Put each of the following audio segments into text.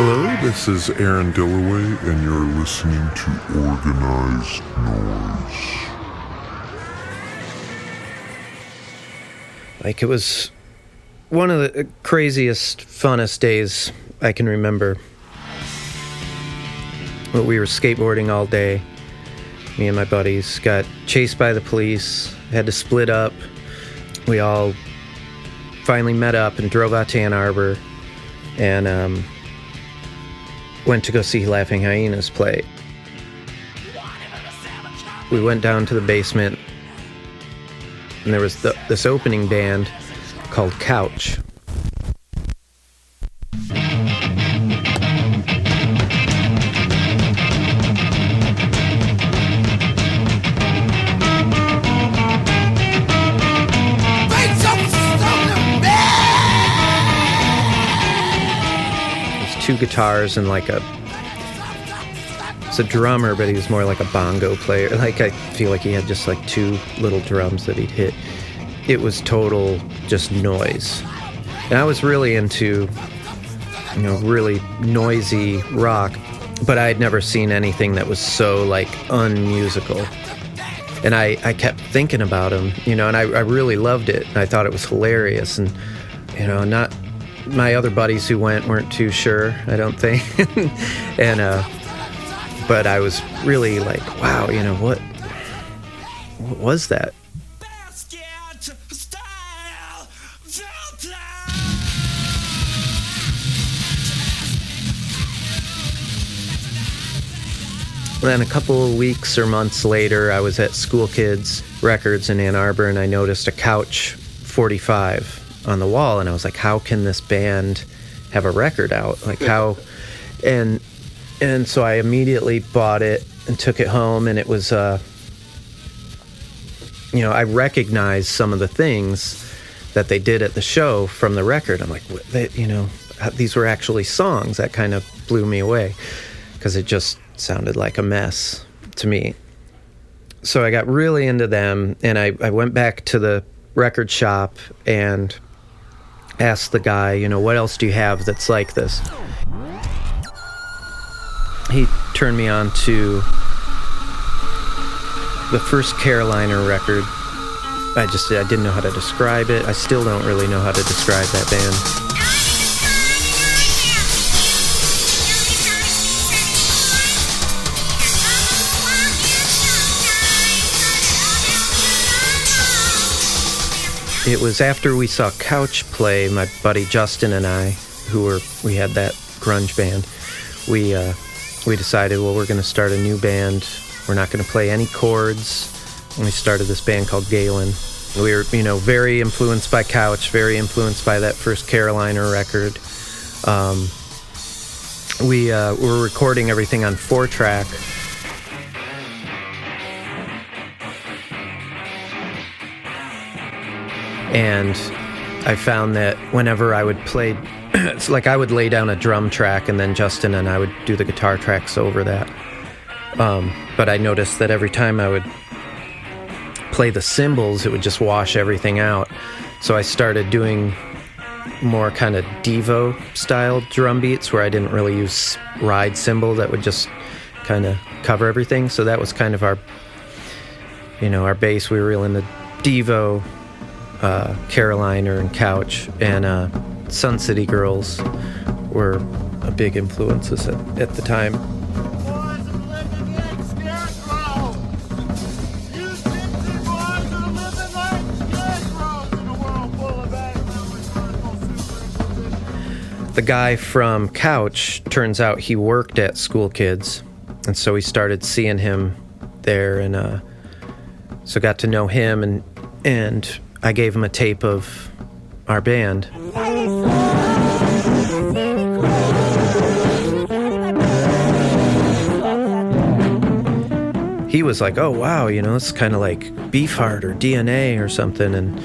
Hello, this is Aaron Dilloway, and you're listening to Organized Noise. Like, it was one of the craziest, funnest days I can remember. But we were skateboarding all day. Me and my buddies got chased by the police, had to split up. We all finally met up and drove out to Ann Arbor and went to go see Laughing Hyenas play. We went down to the basement, and there was this opening band called Couch. Two guitars and it's a drummer, but he was more like a bongo player. Like, I feel like he had just like two little drums that he'd hit. It was total just noise. And I was really into, really noisy rock, but I had never seen anything that was so like unmusical. And I kept thinking about him, and I really loved it. And I thought it was hilarious. And, not my other buddies who went weren't too sure, I don't think. But I was really like, wow, what was that? Then a couple of weeks or months later, I was at School Kids Records in Ann Arbor, and I noticed a Couch 45 on the wall, and I was like, how can this band have a record out? Like, how? And so I immediately bought it and took it home, and it was I recognized some of the things that they did at the show from the record. I'm like, these were actually songs. That kind of blew me away, because it just sounded like a mess to me. So I got really into them, and I went back to the record shop and asked the guy, what else do you have that's like this? He turned me on to the first Carolina record. I didn't know how to describe it. I still don't really know how to describe that band. It was after we saw Couch play, my buddy Justin and I, we had that grunge band, we decided, well, we're going to start a new band. We're not going to play any chords. And we started this band called Galen. We were, very influenced by Couch, very influenced by that first Carolina record. We were recording everything on 4-track. And I found that whenever I would play, it's like I would lay down a drum track, and then Justin and I would do the guitar tracks over that. But I noticed that every time I would play the cymbals, it would just wash everything out. So I started doing more kind of Devo style drum beats, where I didn't really use ride cymbal, that would just kind of cover everything. So that was kind of our bass. We were real into Devo, Carolina and Couch, and Sun City Girls were a big influences at the time. The guy from Couch, turns out he worked at School Kids, and so we started seeing him there, and so got to know him, and I gave him a tape of our band. He was like, oh wow, it's kind of like Beefheart or DNA or something. And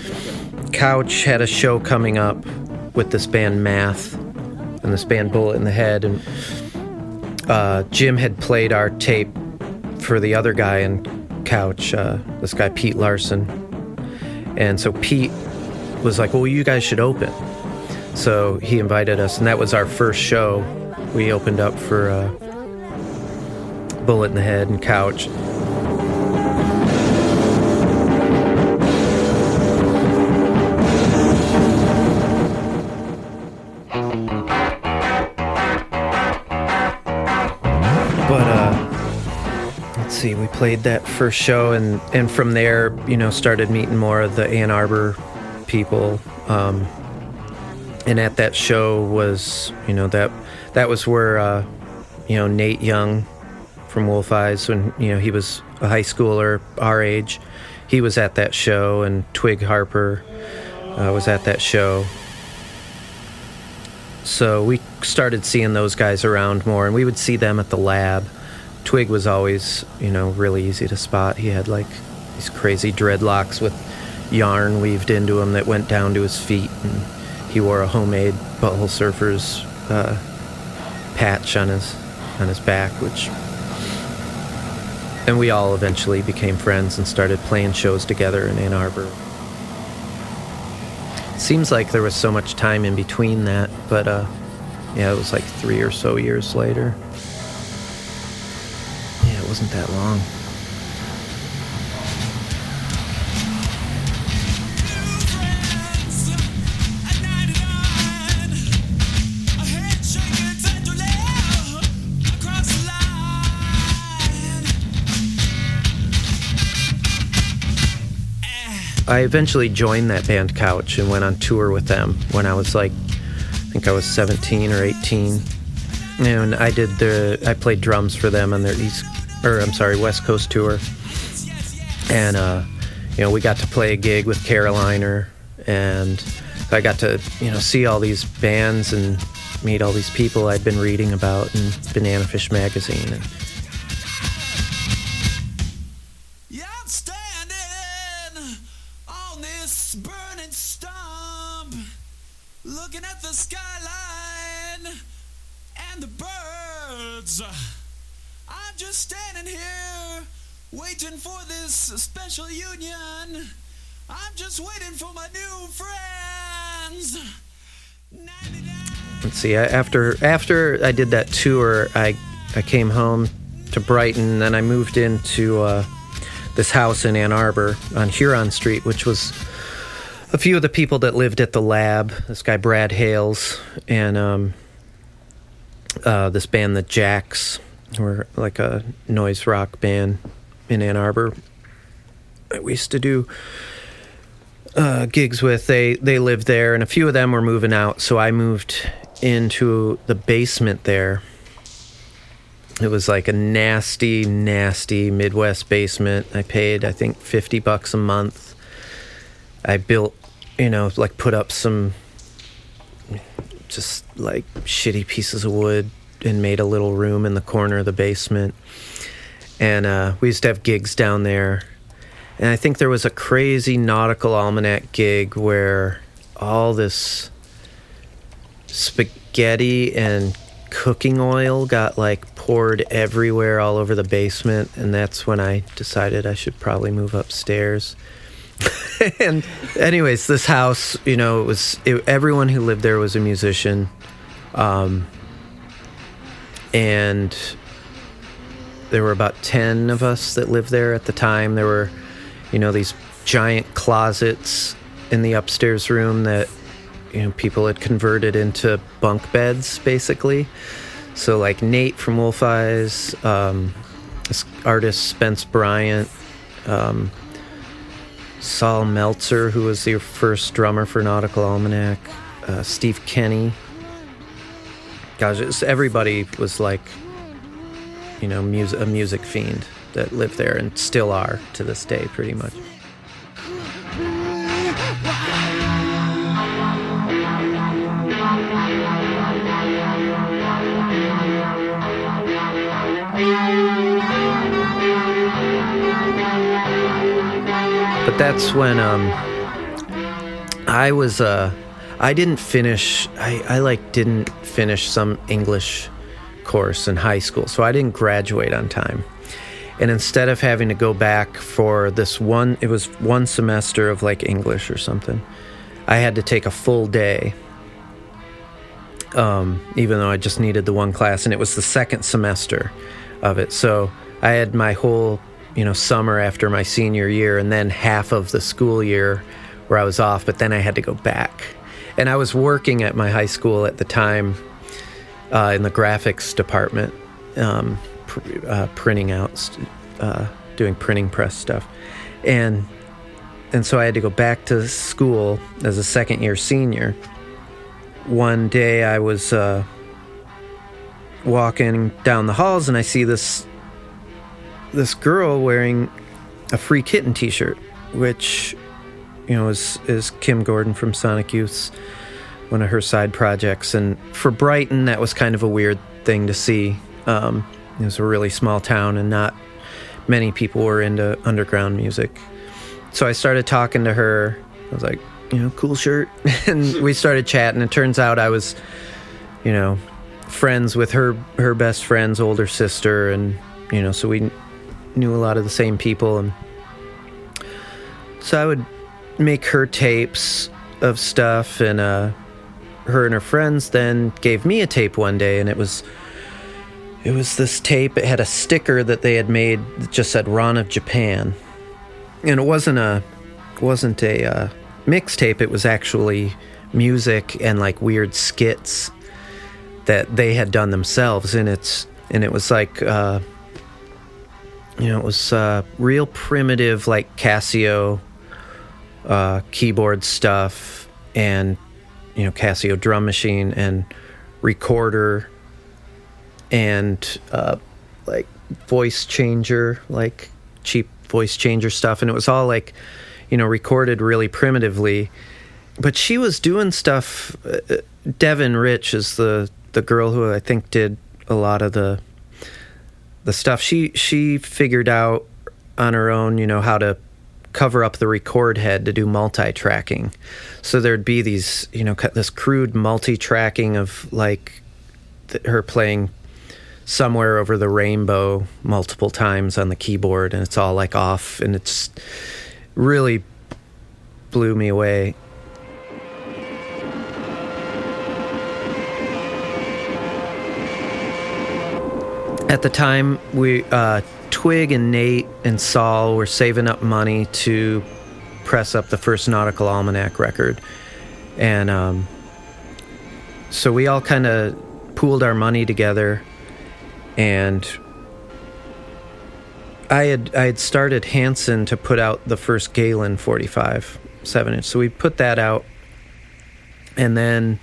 Couch had a show coming up with this band Math and this band Bullet in the Head, and Jim had played our tape for the other guy in Couch, this guy Pete Larson. And so Pete was like, well, you guys should open. So he invited us, and that was our first show we opened up for Bullet in the Head and Couch. Let's see, we played that first show, and from there, started meeting more of the Ann Arbor people. And at that show was, that was where, Nate Young from Wolf Eyes, when, he was a high schooler our age, he was at that show, and Twig Harper was at that show. So we started seeing those guys around more, and we would see them at the lab. Twig was always, really easy to spot. He had like these crazy dreadlocks with yarn weaved into him that went down to his feet, and he wore a homemade Butthole Surfers patch on his back, and we all eventually became friends and started playing shows together in Ann Arbor. Seems like there was so much time in between that, but it was like 3 or so years later. Yeah, it wasn't that long. I eventually joined that band Couch and went on tour with them when I was I think I was 17 or 18. And I played drums for them on their West Coast tour. And, we got to play a gig with Caroliner, and I got to, see all these bands and meet all these people I'd been reading about in Banana Fish magazine. And looking at the skyline and the birds. I'm just standing here waiting for this special union. I'm just waiting for my new friends. 99. Let's see, after I did that tour, I came home to Brighton, and I moved into this house in Ann Arbor on Huron Street, which was a few of the people that lived at the lab, this guy Brad Hales, and this band, the Jacks, were like a noise rock band in Ann Arbor that we used to do gigs with. They lived there, and a few of them were moving out, so I moved into the basement there. It was like a nasty, nasty Midwest basement. I paid, I think, $50 a month. I built, put up some just like shitty pieces of wood and made a little room in the corner of the basement. And we used to have gigs down there. And I think there was a crazy Nautical Almanac gig where all this spaghetti and cooking oil got poured everywhere all over the basement. And that's when I decided I should probably move upstairs. And anyways, this house, everyone who lived there was a musician. And there were about 10 of us that lived there at the time. There were, these giant closets in the upstairs room that, people had converted into bunk beds, basically. So Nate from Wolf Eyes, this artist Spence Bryant, Saul Meltzer, who was the first drummer for Nautical Almanac, Steve Kenny. Gosh, everybody was a music fiend that lived there and still are to this day, pretty much. But that's when I didn't finish. I didn't finish some English course in high school, so I didn't graduate on time. And instead of having to go back for it was one semester of English or something, I had to take a full day even though I just needed the one class, and it was the second semester of it. So I had my whole, summer after my senior year, and then half of the school year where I was off, but then I had to go back. And I was working at my high school at the time in the graphics department, printing out, doing printing press stuff. And so I had to go back to school as a second-year senior. One day I was walking down the halls, and I see this girl wearing a Free Kitten t-shirt, which, is Kim Gordon from Sonic Youth's, one of her side projects. And for Brighton, that was kind of a weird thing to see. It was a really small town, and not many people were into underground music. So I started talking to her. I was like, cool shirt. And we started chatting. It turns out I was, friends with her best friend's older sister. And, so we knew a lot of the same people. And so I would make her tapes of stuff. And her and her friends then gave me a tape one day. And it was this tape. It had a sticker that they had made that just said Ron of Japan. And it wasn't a mixtape. It was actually music and like weird skits that they had done themselves. And it was like, it was real primitive, like Casio keyboard stuff, and Casio drum machine and recorder, and like voice changer, like cheap voice changer stuff. And it was all like, recorded really primitively. But she was doing stuff. Devin Rich is the girl who I think did a lot of the stuff. She figured out on her own, how to cover up the record head to do multi-tracking. So there'd be these, this crude multi-tracking of like her playing Somewhere Over the Rainbow multiple times on the keyboard, and it's all like off, and it's really blew me away. At the time, we Twig and Nate and Saul were saving up money to press up the first Nautical Almanac record, and so we all kind of pooled our money together. And I had started Hanson to put out the first Galen 45 7-inch. So we put that out, and then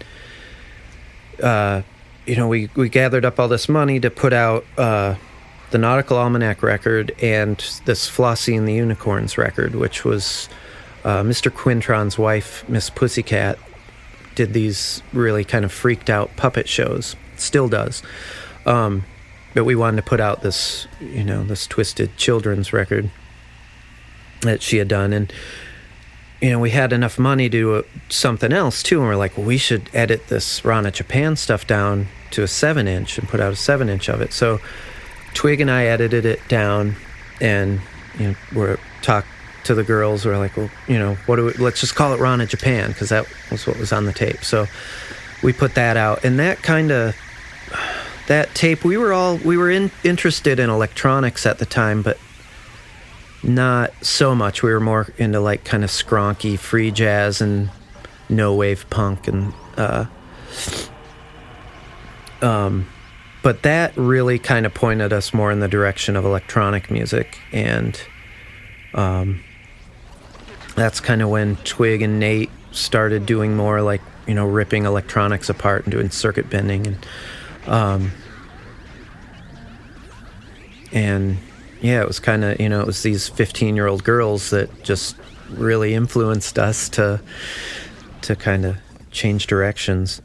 we gathered up all this money to put out the Nautical Almanac record and this Flossie and the Unicorns record, which was Mr. Quintron's wife, Miss Pussycat, did these really kind of freaked out puppet shows. Still does. But we wanted to put out this, this twisted children's record that she had done. And, we had enough money to do something else, too. And we're like, well, we should edit this Ron of Japan stuff down to a 7-inch and put out a 7-inch of it. So Twig and I edited it down, and, we're talked to the girls. We're like, well, let's just call it Ron of Japan, because that was what was on the tape. So we put that out. And that kind of... That tape, we were interested in electronics at the time, but not so much. We were more into like kind of skronky free jazz and no wave punk, and but that really kind of pointed us more in the direction of electronic music, and that's kind of when Twig and Nate started doing more like ripping electronics apart and doing circuit bending, and yeah, it was kind of, it was these 15-year-old girls that just really influenced us to kind of change directions.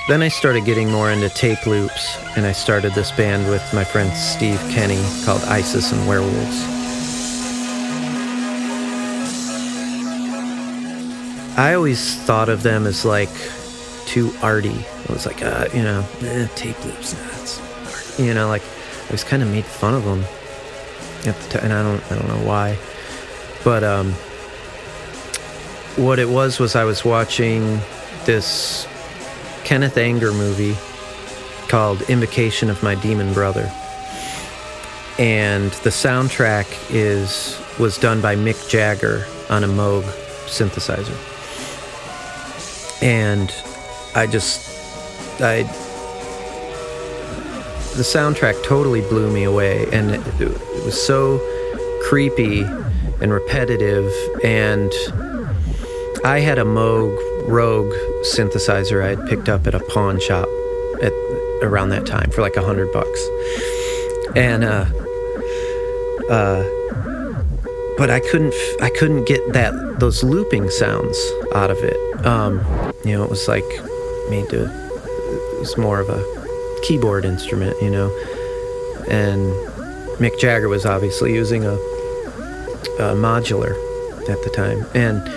Then I started getting more into tape loops, and I started this band with my friend Steve Kenny called Isis and Werewolves. I always thought of them as like too arty. It was like, tape loops, nuts. Like I was kind of made fun of them at the time, and I don't know why. But what it was I was watching this Kenneth Anger movie called Invocation of My Demon Brother. And the soundtrack was done by Mick Jagger on a Moog synthesizer. And the soundtrack totally blew me away, and it was so creepy and repetitive. And I had a Moog Rogue synthesizer I had picked up at a pawn shop around that time for like $100. And but I couldn't get those looping sounds out of it. It was like it was more of a keyboard instrument, and Mick Jagger was obviously using a modular at the time. And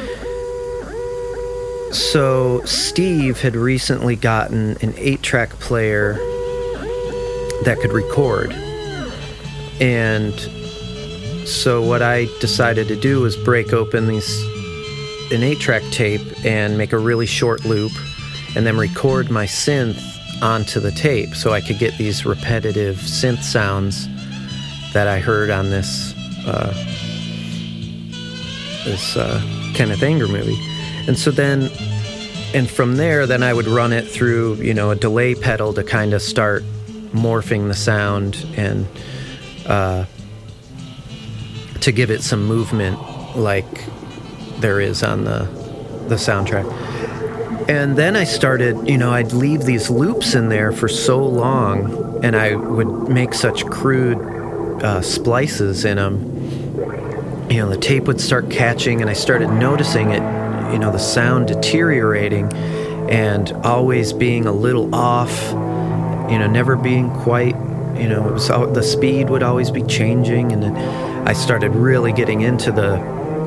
so Steve had recently gotten an 8-track player that could record. And so what I decided to do was break open an 8-track tape and make a really short loop, and then record my synth onto the tape so I could get these repetitive synth sounds that I heard on this Kenneth Anger movie. And so from there, then I would run it through, a delay pedal to kind of start morphing the sound and to give it some movement like there is on the soundtrack. And then I started, I'd leave these loops in there for so long, and I would make such crude splices in them. The tape would start catching, and I started noticing it, the sound deteriorating and always being a little off, never being quite, it was the speed would always be changing. And then I started really getting into the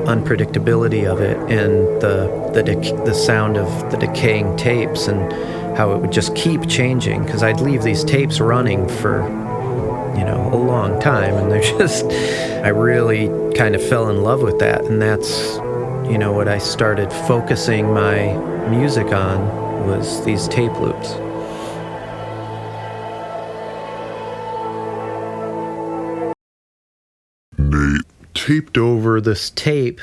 unpredictability of it, and the sound of the decaying tapes, and how it would just keep changing, because I'd leave these tapes running for a long time, and I really kind of fell in love with that. And that's what I started focusing my music on, was these tape loops. Nate Taped over this tape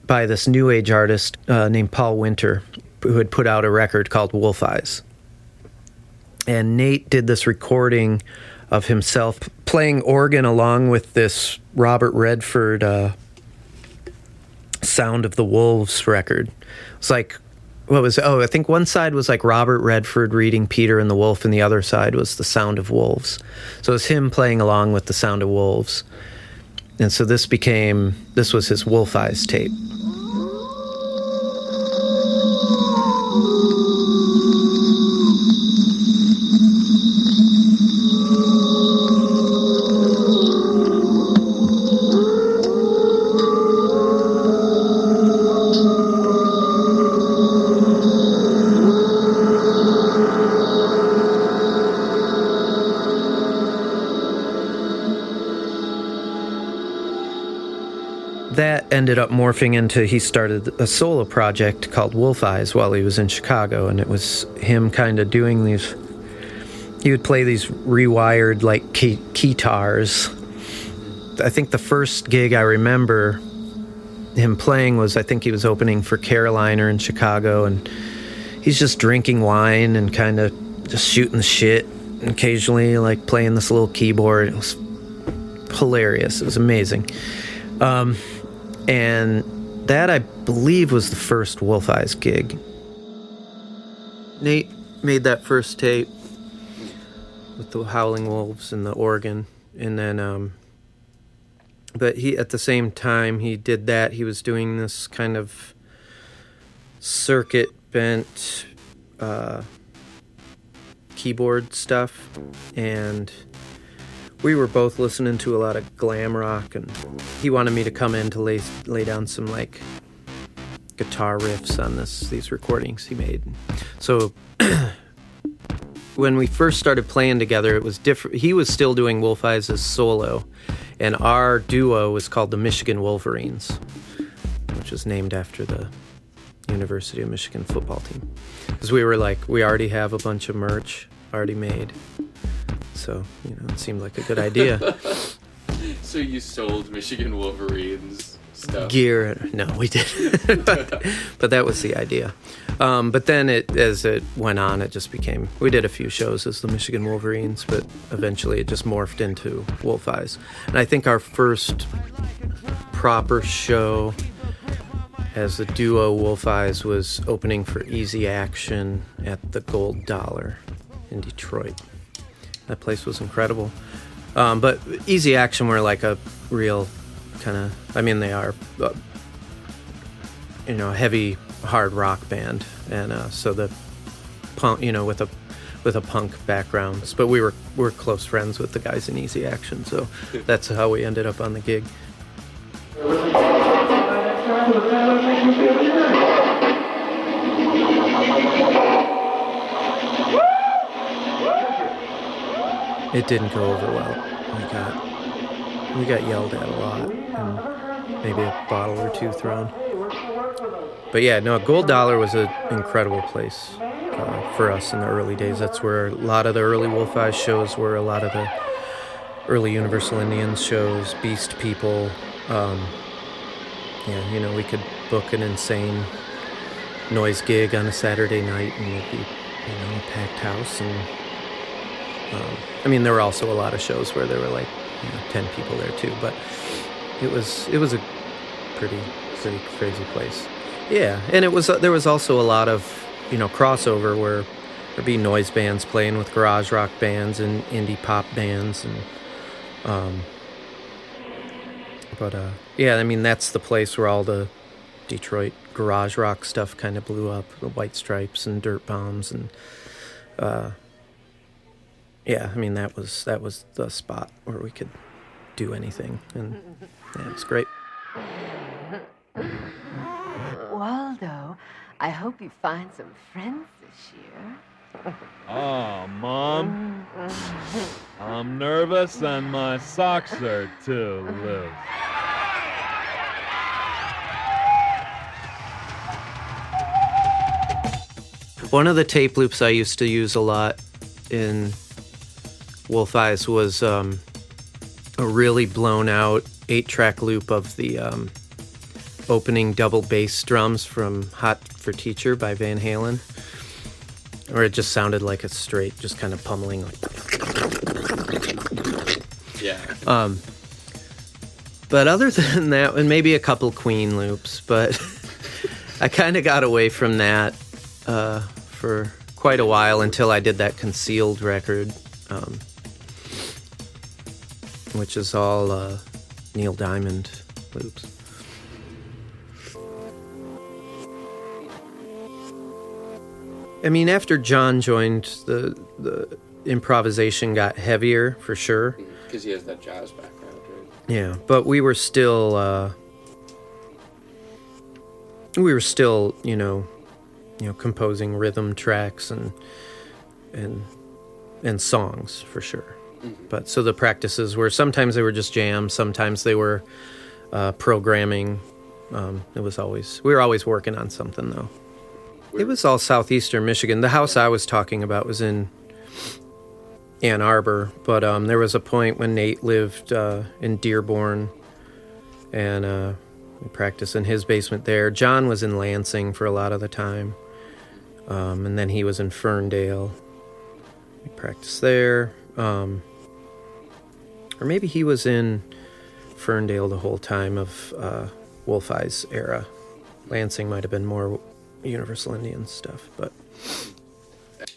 by this new age artist named Paul Winter, who had put out a record called Wolf Eyes. And Nate did this recording of himself playing organ along with this Robert Redford Sound of the Wolves record. It's like, I think one side was like Robert Redford reading Peter and the Wolf, and the other side was the Sound of Wolves. So it was him playing along with the Sound of Wolves. And so this was his Wolf Eyes tape. That ended up morphing into, he started a solo project called Wolf Eyes while he was in Chicago, and it was him kind of doing these, he would play these rewired like keytars. I think the first gig I remember him playing was, I think he was opening for Caroliner in Chicago, and he's just drinking wine and kind of just shooting the shit, and occasionally like playing this little keyboard. It was hilarious. It was amazing. And that, I believe, was the first Wolf Eyes gig. Nate made that first tape with the Howling Wolves and the organ, and then, but he, at the same time he did that, he was doing this kind of circuit bent keyboard stuff, and we were both listening to a lot of glam rock, and he wanted me to come in to lay down some like guitar riffs on these recordings he made. So when we first started playing together, it was different. He was still doing Wolf Eyes as solo, and our duo was called the Michigan Wolverines, which was named after the University of Michigan football team. Because we were like, we already have a bunch of merch already made. So, it seemed like a good idea. So you sold Michigan Wolverines stuff? Gear. No, we didn't. but that was the idea. But then as it went on, it just became, we did a few shows as the Michigan Wolverines, but eventually it just morphed into Wolf Eyes. And I think our first proper show as the duo Wolf Eyes was opening for Easy Action at the Gold Dollar in Detroit. That place was incredible. But Easy Action were like a real kind of, they are, a heavy hard rock band. And so the punk, with a punk background. But we're close friends with the guys in Easy Action. So that's how we ended up on the gig. It didn't go over well. We got yelled at a lot, and maybe a bottle or two thrown. But yeah, no, Gold Dollar was an incredible place for us in the early days. That's where a lot of the early Wolf Eyes shows were, a lot of the early Universal Indians shows, Beast People. We could book an insane noise gig on a Saturday night, and it'd be, a packed house. And there were also a lot of shows where there were like 10 people there too, but it was a pretty crazy place. Yeah, and there was also a lot of crossover where there'd be noise bands playing with garage rock bands and indie pop bands, and that's the place where all the Detroit garage rock stuff kind of blew up, the White Stripes and Dirt Bombs, and that was the spot where we could do anything, and it was great. Waldo, I hope you find some friends this year. Oh, Mom. I'm nervous and my socks are too loose. One of the tape loops I used to use a lot in Wolf Eyes was a really blown out 8-track loop of the opening double bass drums from Hot for Teacher by Van Halen, where it just sounded like a straight, just kind of pummeling, like. Yeah. But other than that, and maybe a couple Queen loops, but I kind of got away from that for quite a while until I did that Concealed record, which is all Neil Diamond loops. After John joined, the improvisation got heavier, for sure. Because he has that jazz background, right? Yeah, but we were still, composing rhythm tracks and songs, for sure. Mm-hmm. But so the practices were, sometimes they were just jams, sometimes they were programming. We were always working on something, though. It was all southeastern Michigan. The house I was talking about was in Ann Arbor, but there was a point when Nate lived in Dearborn, and we practiced in his basement there. John was in Lansing for a lot of the time, and then he was in Ferndale. We practiced there, or maybe he was in Ferndale the whole time of Wolf Eyes era. Lansing might have been more Universal Indian stuff, but at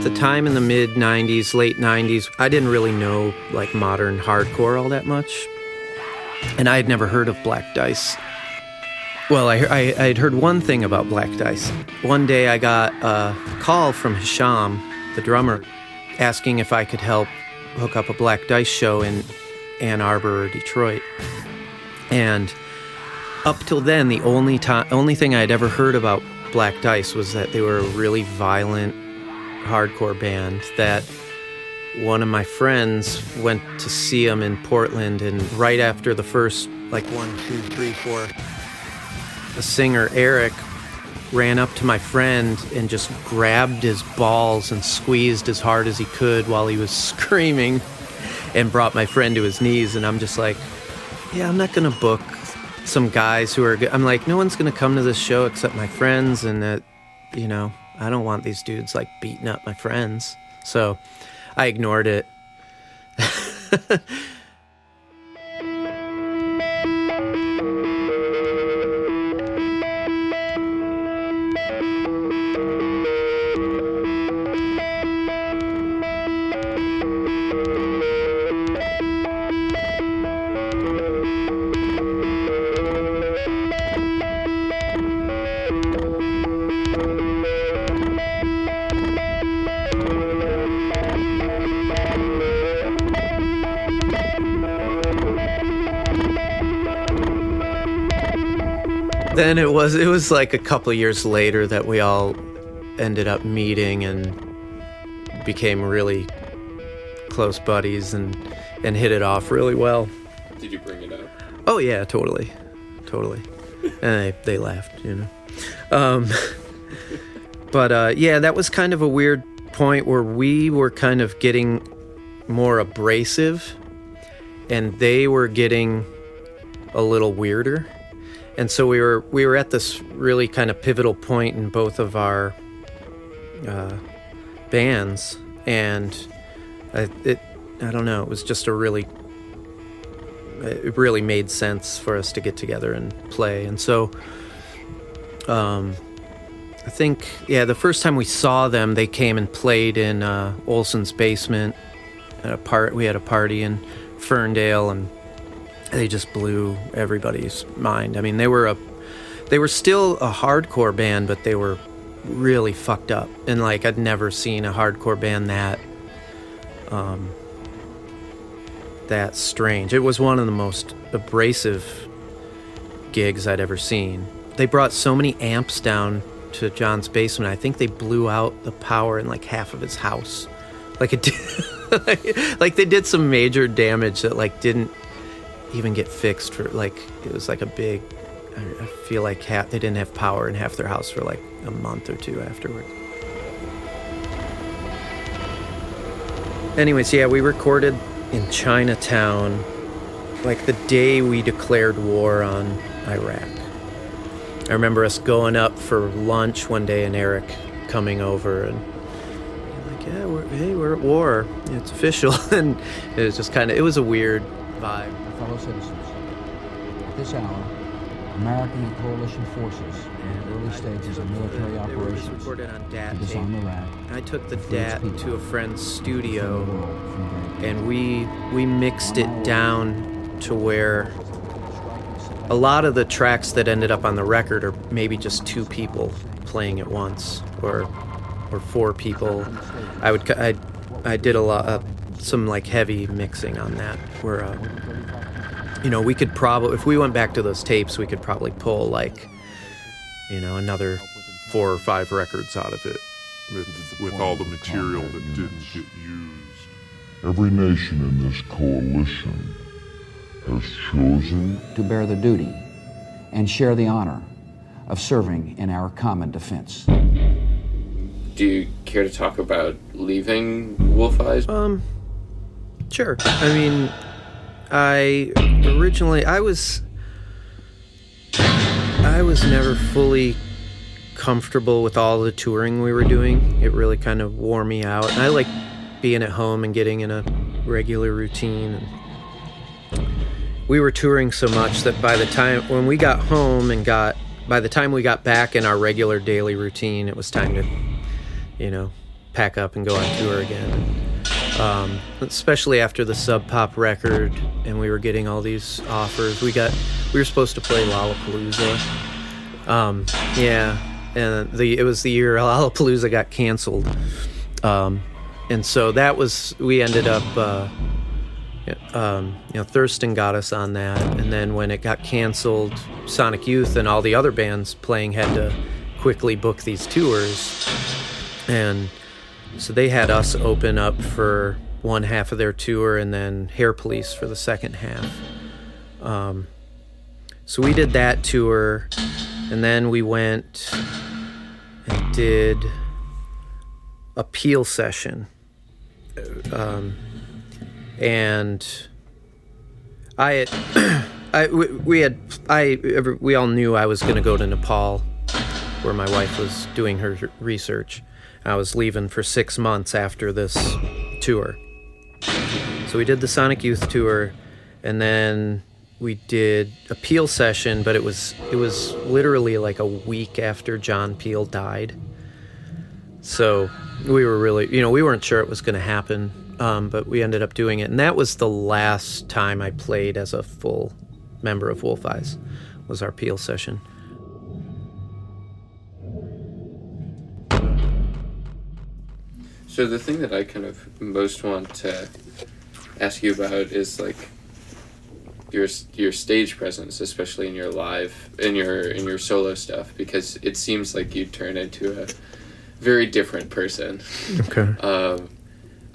the time in the mid 90s, late 90s, I didn't really know like modern hardcore all that much, and I had never heard of Black Dice Well, I'd heard one thing about Black Dice. One day I got a call from Hisham, the drummer, asking if I could help hook up a Black Dice show in Ann Arbor or Detroit. And up till then, the only thing I'd ever heard about Black Dice was that they were a really violent hardcore band that one of my friends went to see them in Portland, and right after the first, 1, 2, 3, 4, the singer, Eric, ran up to my friend and just grabbed his balls and squeezed as hard as he could while he was screaming and brought my friend to his knees. And I'm just like, yeah, I'm not going to book some guys who are good. I'm like, no one's going to come to this show except my friends, and that, I don't want these dudes beating up my friends. So I ignored it. Then it was like a couple years later that we all ended up meeting and became really close buddies and hit it off really well. Did you bring it up? Oh yeah, totally. And they laughed, But yeah, that was kind of a weird point where we were kind of getting more abrasive and they were getting a little weirder. And so we were at this really kind of pivotal point in both of our bands, and I don't know, it was just it really made sense for us to get together and play. And so I think, the first time we saw them, they came and played in Olson's basement at we had a party in Ferndale, and they just blew everybody's mind. I mean, they were still a hardcore band, but they were really fucked up. And I'd never seen a hardcore band that strange. It was one of the most abrasive gigs I'd ever seen. They brought so many amps down to John's basement. I think they blew out the power in half of his house. They did some major damage that didn't even get fixed for it was a big, I feel like they didn't have power in half their house for a month or two afterwards. Anyways, we recorded in Chinatown the day we declared war on Iraq. I remember us going up for lunch one day and Eric coming over and we're at war, it's official. And it was just it was a weird vibe. Fellow citizens, at this hour, American and coalition forces in the early stages of military operations recorded on DAT to disarm Iraq. I took the DAT to a friend's studio, and we mixed it down to where a lot of the tracks that ended up on the record are maybe just two people playing at once, or 4 people. I did a lot some like heavy mixing on that, where we could probably, if we went back to those tapes, we could probably pull another 4 or 5 records out of it with all the material that didn't get used. Every nation in this coalition has chosen to bear the duty and share the honor of serving in our common defense. Do you care to talk about leaving Wolf Eyes? Sure. I mean, I was never fully comfortable with all the touring we were doing. It really kind of wore me out. And I like being at home and getting in a regular routine. And we were touring so much that by the time when we got home and by the time we got back in our regular daily routine, it was time to, pack up and go on tour again. Especially after the Sub Pop record, and we were getting all these offers. We were supposed to play Lollapalooza, Yeah, and it was the year Lollapalooza got canceled, and so we ended up, Thurston got us on that, and then when it got canceled, Sonic Youth and all the other bands playing had to quickly book these tours, and so they had us open up for one half of their tour, and then Hair Police for the second half. So we did that tour, and then we went and did a Peel session. And we all knew I was going to go to Nepal, where my wife was doing her research. I was leaving for 6 months after this tour. So we did the Sonic Youth tour, and then we did a Peel session, but it was literally like a week after John Peel died. So we were really, we weren't sure it was going to happen, but we ended up doing it. And that was the last time I played as a full member of Wolf Eyes, was our Peel session. So the thing that I kind of most want to ask you about is like your stage presence, especially in your your solo stuff, because it seems like you turn into a very different person. Okay.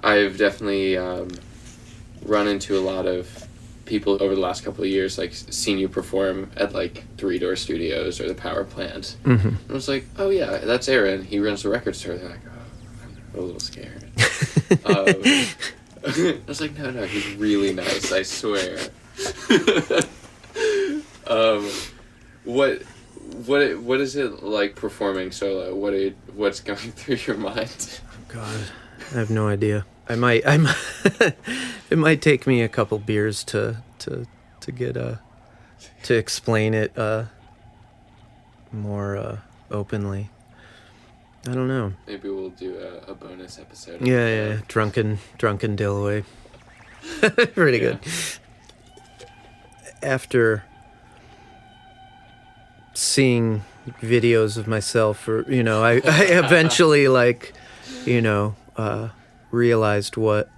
I've definitely run into a lot of people over the last couple of years, like seen you perform at like Three Door Studios or the Power Plant. Mm-hmm. And I was like, oh yeah, that's Aaron. He runs the record store. They're like, oh, I'm a little scared. I was like, no, he's really nice, I swear. What is it like performing solo? What's going through your mind? God, I have no idea. I might it might take me a couple beers to get to explain it more openly. I don't know. Maybe we'll do a bonus episode. Yeah, drunken Dilloway. Pretty good. After seeing videos of myself, or I eventually realized what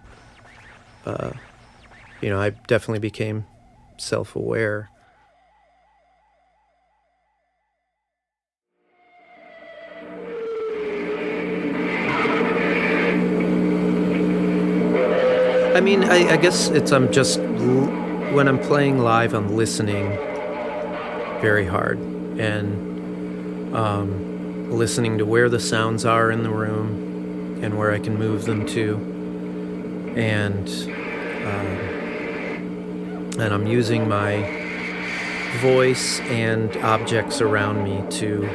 I definitely became self-aware. I mean, I guess I'm just, when I'm playing live, I'm listening very hard and listening to where the sounds are in the room and where I can move them to, and I'm using my voice and objects around me to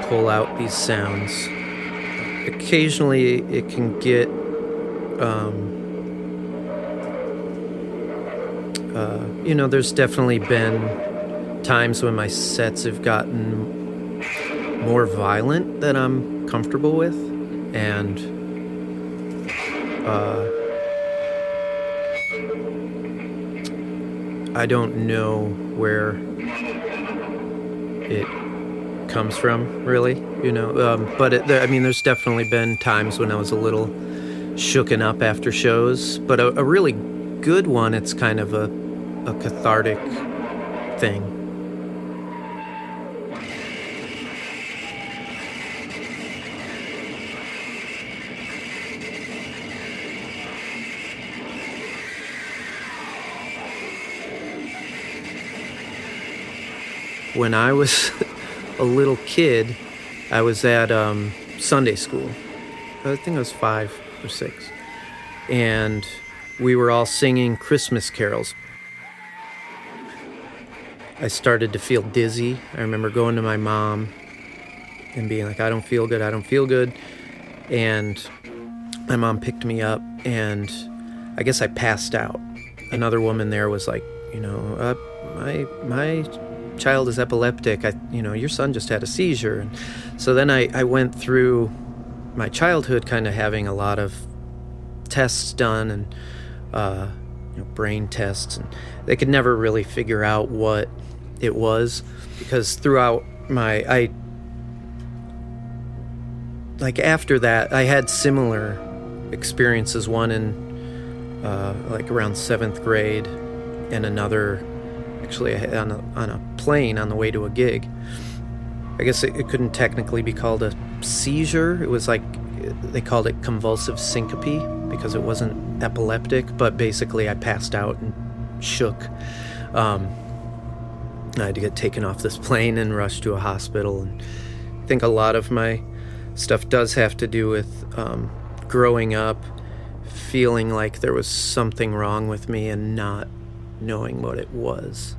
pull out these sounds. Occasionally it can get there's definitely been times when my sets have gotten more violent than I'm comfortable with, and I don't know where it comes from, really, but there's definitely been times when I was a little shooken up after shows, but a really good one, it's kind of a cathartic thing. When I was a little kid, I was at Sunday school. I think I was 5 or 6. And we were all singing Christmas carols. I started to feel dizzy. I remember going to my mom and being like, I don't feel good. And my mom picked me up, and I guess I passed out. Another woman there was like, my child is epileptic. Your son just had a seizure. And so then I went through my childhood kind of having a lot of tests done, and brain tests, and they could never really figure out what it was, because throughout after that, I had similar experiences, one in like around 7th grade, and another actually on a plane on the way to a gig. I guess it couldn't technically be called a seizure. It was like, they called it convulsive syncope because it wasn't epileptic, but basically I passed out and shook. I had to get taken off this plane and rushed to a hospital. And I think a lot of my stuff does have to do with growing up, feeling like there was something wrong with me and not knowing what it was.